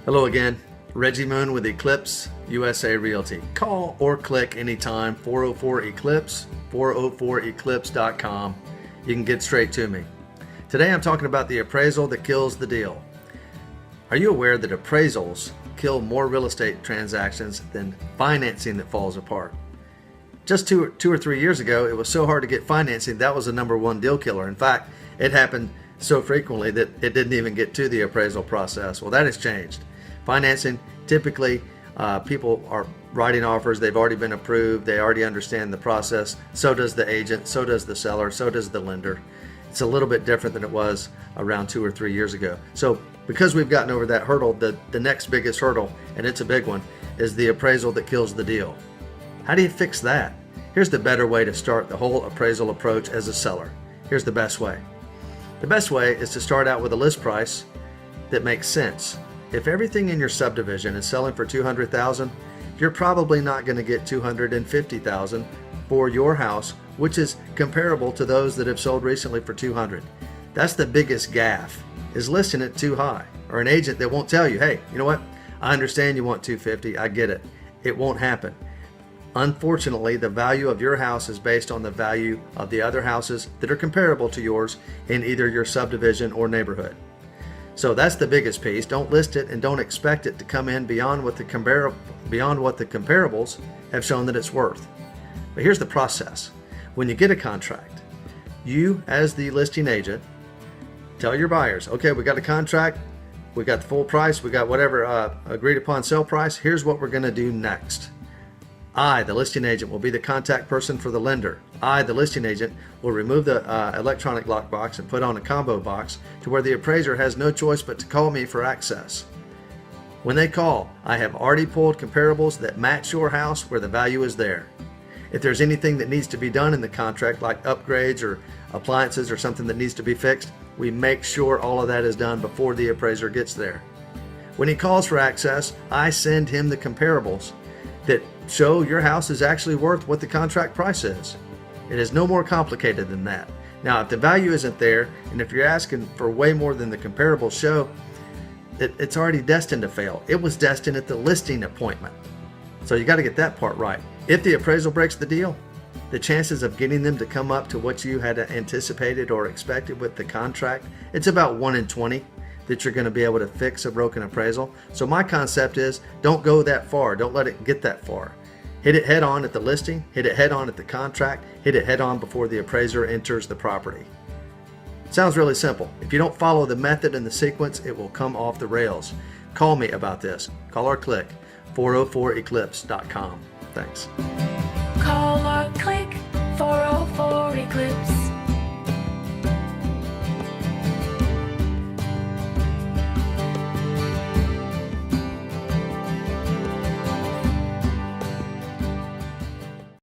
Hello again, Reggie Moon with Eclipse USA Realty. Call or click anytime, 404-ECLIPSE, 404eclipse.com. You can get straight to me. Today I'm talking about the appraisal that kills the deal. Are you aware that appraisals kill more real estate transactions than financing that falls apart? Just two or 3 years ago, it was so hard to get financing, that was the number one deal killer. In fact, it happened so frequently that it didn't even get to the appraisal process. Well, that has changed. Financing, typically people are writing offers, they've already been approved, they already understand the process. So does the agent, so does the seller, so does the lender. It's a little bit different than it was around 2 or 3 years ago. So because we've gotten over that hurdle, the next biggest hurdle, and it's a big one, is the appraisal that kills the deal. How do you fix that? Here's the better way to start the whole appraisal approach as a seller. Here's the best way. The best way is to start out with a list price that makes sense. If everything in your subdivision is selling for $200,000, you're probably not going to get $250,000 for your house, which is comparable to those that have sold recently for $200,000. That's the biggest gaffe, is listing it too high, or an agent that won't tell you, hey, you know what? I understand you want $250,000, I get it. It won't happen. Unfortunately, the value of your house is based on the value of the other houses that are comparable to yours in either your subdivision or neighborhood. So that's the biggest piece. Don't list it and don't expect it to come in beyond what the comparables have shown that it's worth. But here's the process. When you get a contract, you as the listing agent tell your buyers, okay, we got a contract, we got the full price, we got whatever agreed upon sale price. Here's what we're going to do next. I, the listing agent, will be the contact person for the lender. I, the listing agent, will remove the electronic lockbox and put on a combo box to where the appraiser has no choice but to call me for access. When they call, I have already pulled comparables that match your house where the value is there. If there's anything that needs to be done in the contract, like upgrades or appliances or something that needs to be fixed, we make sure all of that is done before the appraiser gets there. When he calls for access, I send him the comparables that show your house is actually worth what the contract price is. It is no more complicated than that. Now, if the value isn't there, and if you're asking for way more than the comparables show, it's already destined to fail. It was destined at the listing appointment. So you got to get that part right. If the appraisal breaks the deal, the chances of getting them to come up to what you had anticipated or expected with the contract, it's about 1 in 20 that you're going to be able to fix a broken appraisal. So my concept is, don't go that far. Don't let it get that far. Hit it head on at the listing, hit it head on at the contract, hit it head on before the appraiser enters the property. Sounds really simple. If you don't follow the method and the sequence, it will come off the rails. Call me about this. Call or click 404eclipse.com. Thanks.